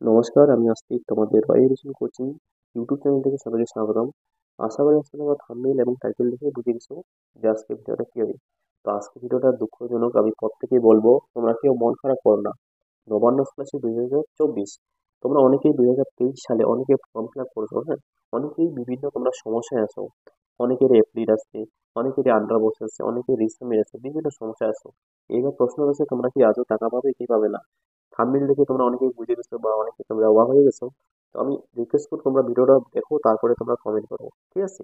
নমস্কার, আমি আস্তিক। তোমাদের এডুকেশন কোচিং ইউটিউব চ্যানেল থেকে সবাইকে স্বাগতম। আশা করি আজকে তোমরা থাম্বনেইল এবং টাইটেল দেখে বুঝে গেছো যে আজকে ভিডিওটা কি হবে। তো আজকে ভিডিওটা দুঃখজনক, আমি প্রত্যেকেই বলবো তোমরা কেউ মন খারাপ করো না। নবান্ন স্কলারশিপ 2024, তোমরা অনেকেই 2023 সালে অনেকে ফর্ম ফিল আপ করেছো, হ্যাঁ। অনেকেই বিভিন্ন তোমরা সমস্যায় আছো, অনেকের এপ্রিল আসছে, অনেকেরই আন্ডার বসে আছে, অনেকের রিসেন্ট আছে, বিভিন্ন সমস্যায় আছো। এবার প্রশ্ন হচ্ছে তোমরা কি আজও টাকা পাবে কি পাবে না। থাম্বনেল দেখে তোমরা অনেকেই বুঝে গেছো বা অনেকে তোমরা অবাক হয়ে গেছো। তো আমি রিকোয়েস্ট করবো তোমরা ভিডিওটা দেখো, তারপরে তোমরা কমেন্ট করো, ঠিক আছে?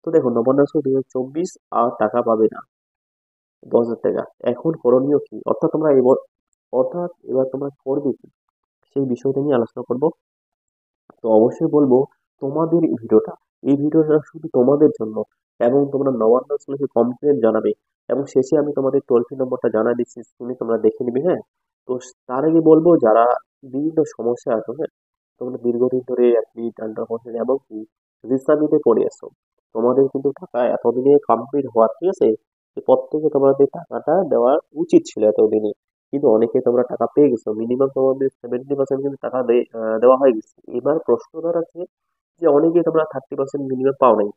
তো দেখো, নবান্ন 2024 আর টাকা পাবে না, 10,000 টাকা। এখন করণীয় কি, অর্থাৎ তোমরা এবার তোমরা করবে কি, সেই বিষয়টা নিয়ে আলোচনা করব। তো অবশ্যই বলবো তোমাদের এই ভিডিওটা শুধু তোমাদের জন্য, এবং তোমরা নবান্ন স্কুলে কমপ্লেন জানাবে, এবং শেষে আমি তোমাদের টোল ফ্রি নম্বরটা জানা দিচ্ছি, তুমি তোমরা দেখে নিবে, হ্যাঁ। তো তার আগে বলবো, যারা বিভিন্ন সমস্যা আছে, হ্যাঁ, তোমরা দীর্ঘদিন ধরে অ্যাডমিট আন্ডার প্রসেস এমনকি রিসাবমিটে পড়ে আছো, তোমাদের কিন্তু টাকা এতদিনে কমপ্লিট হওয়ার, ঠিক আছে, যে প্রত্যেকে তোমাদের টাকাটা দেওয়া উচিত ছিল এতদিনে। কিন্তু অনেকে তোমরা টাকা পেয়ে গেছো, মিনিমাম তোমাদের 70% কিন্তু টাকা দেওয়া হয়ে গেছে। এবার প্রশ্ন দাঁড়াচ্ছে যে অনেকে তোমরা 30% মিনিমাম পাও নাই।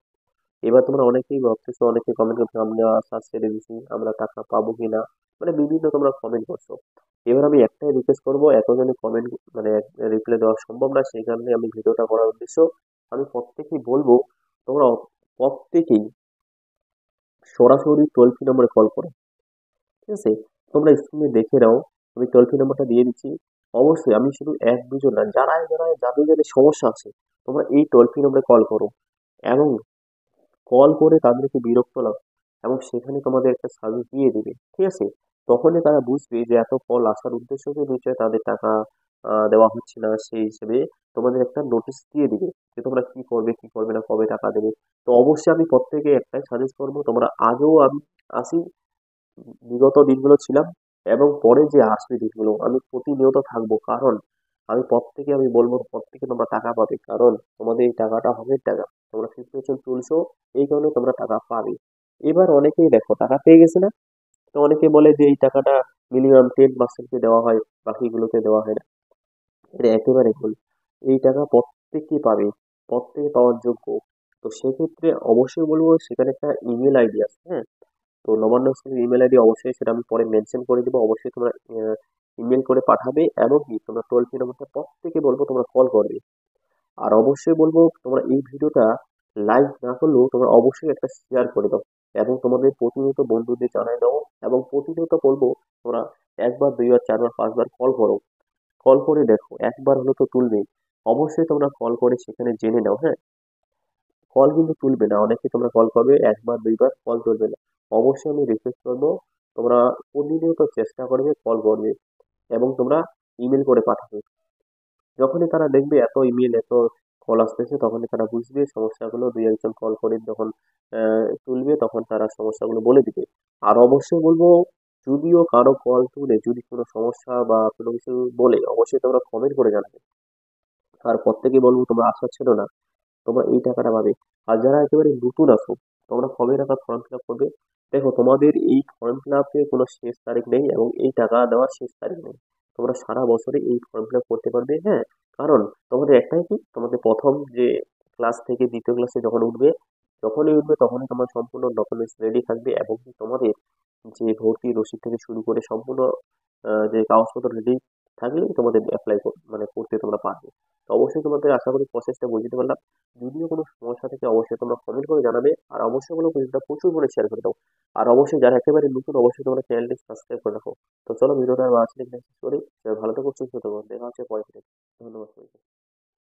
এবার তোমরা অনেকেই ভাবতেছো, অনেকে কমেন্ট করছো আমরা আশা ছেড়ে দিছি, আমরা টাকা পাবো কিনা, মানে বিভিন্ন তোমরা কমেন্ট করছো। এবার আমি একটাই রিকোয়েস্ট করবো, এতজনে কমেন্ট মানে রিপ্লাই দেওয়া সম্ভব না, সেই কারণে আমি ভিডিওটা করার উদ্দেশ্য, আমি প্রত্যেকেই বলবো তোমরা প্রত্যেকেই সরাসরি টোল ফ্রি নম্বরে কল করো, ঠিক আছে? তোমরা স্ক্রিনে দেখে নাও, আমি টোল ফ্রি নাম্বারটা দিয়ে দিচ্ছি। অবশ্যই আমি শুধু এক দুজন না, যাদের সমস্যা আছে, তোমরা এই টোল ফ্রি নম্বরে কল করো, এবং কল করে তাদেরকে বিরক্ত লাও, এবং সেখানে তোমাদের একটা সার্ভিস দিয়ে দিবে, ঠিক আছে? তখনই তারা বুঝবে যে এত কল আসার উদ্দেশ্য কি, নিশ্চয়ই তাদের টাকা দেওয়া হচ্ছে না, সেই হিসেবে তোমাদের একটা নোটিশ দিয়ে দিবে যে তোমরা কি করবে কি করবে না, কবে টাকা দেবে। তো অবশ্যই আমি প্রত্যেকে একটাই সাজেস্ট করবো, তোমরা আগেও আমি আসি, বিগত দিনগুলো ছিলাম, এবং পরে যে আসবে দিনগুলো আমি প্রতিনিয়ত থাকবো, কারণ আমি বলবো প্রত্যেকে তোমরা টাকা পাবে, কারণ তোমাদের এই টাকাটা হবে টাকা, তোমরা প্রিপারেশন তুলছো, এই কারণে তোমরা টাকা পাবে। এবার অনেকেই দেখো টাকা পেয়ে গেছে না, তো অনেকে বলে যে এই টাকাটা মিনিমাম 10%কে দেওয়া হয়, বাকিগুলোকে দেওয়া হয় না। এটা একেবারে ভুল। এই টাকা প্রত্যেকেই পাবে, প্রত্যেকে পাওয়ার যোগ্য। তো সেক্ষেত্রে অবশ্যই বলবো সেখানে একটা ইমেল আইডি আছে, হ্যাঁ। তো নবান্ন স্কুলের ইমেল আইডি অবশ্যই, সেটা আমি পরে মেনশন করে দেবো, অবশ্যই তোমরা ইমেল করে পাঠাবে, এবং কি তোমরা টোল ফ্রি নাম্বারটা প্রত্যেকে বলবো তোমরা কল করবে। আর অবশ্যই বলবো তোমরা এই ভিডিওটা লাইক না করলেও তোমরা অবশ্যই একটা শেয়ার করে দাও, এবং তোমাদের প্রতিনিয়ত বন্ধুদের জানাই দাও, এবং প্রতিনিয়ত বলবো তোমরা একবার দুইবার চারবার পাঁচবার কল করো, কল করে দেখো, একবার হলো তো তুলবে। অবশ্যই তোমরা কল করে সেখানে জেনে নাও, হ্যাঁ। কল কিন্তু তুলবে না, অনেকে তোমরা কল করবে একবার দুইবার, কল তুলবে না। অবশ্যই আমি রিকোয়েস্ট করবো তোমরা প্রতিনিয়ত চেষ্টা করবে কল করবে, এবং তোমরা ইমেল করে পাঠাবে। যখনই তারা দেখবে এত ইমেল এত কল আসতেছে, তখনই তারা বুঝবে সমস্যাগুলো, দুই একজন কল করে যখন তুলবে, তখন তারা সমস্যাগুলো বলে দিবে। আর অবশ্যই বলবো, যদিও কারো কল তুলে যদি কোনো সমস্যা বা কোনো কিছু বলে, অবশ্যই তোমরা কমেন্ট করে জানাবে। আর প্রত্যেকেই বলবো তোমরা আশা ছিল না, তোমরা এই টাকাটা পাবে। আর যারা একেবারে নতুন আছো, তোমরা কবে টাকা ফর্ম ফিল আপ করবে? দেখো, তোমাদের এই ফর্ম ফিল আপে কোনো শেষ তারিখ নেই, এবং এই টাকা দেওয়ার শেষ তারিখ নেই। তোমরা সারা বছরে এই ফর্ম ফিল আপ করতে পারবে, হ্যাঁ। কারণ তোমাদের একটাই কি, তোমাদের প্রথম যে ক্লাস থেকে দ্বিতীয় ক্লাসে যখনই উঠবে তখনই তোমার সম্পূর্ণ ডকুমেন্টস রেডি থাকবে, এবং কি তোমাদের যে ভর্তি রসিদ থেকে শুরু করে সম্পূর্ণ যে কাগজপত্র রেডি থাকলেই তোমাদের অ্যাপ্লাই মানে করতে তোমরা পারবে। তো অবশ্যই তোমাদের আশা করি প্রসেসটা বুঝতে পারলাম। যদিও কোনো সমস্যা থেকে অবশ্যই তোমরা কমেন্ট করে জানাবে, আর অবশ্যই কোনো ভিডিওটা প্রচুর করে শেয়ার করে দাও। আর অবশ্যই যারা একেবারে নতুন, অবশ্যই তোমরা চ্যানেলটি সাবস্ক্রাইব করে রাখো। তো চলো ভিডিওটা আর বাড়াচ্ছি না, সরি। ভালো থেকো, সুস্থ থেকো, দেখা হচ্ছে পরে। ধন্যবাদ সবাইকে।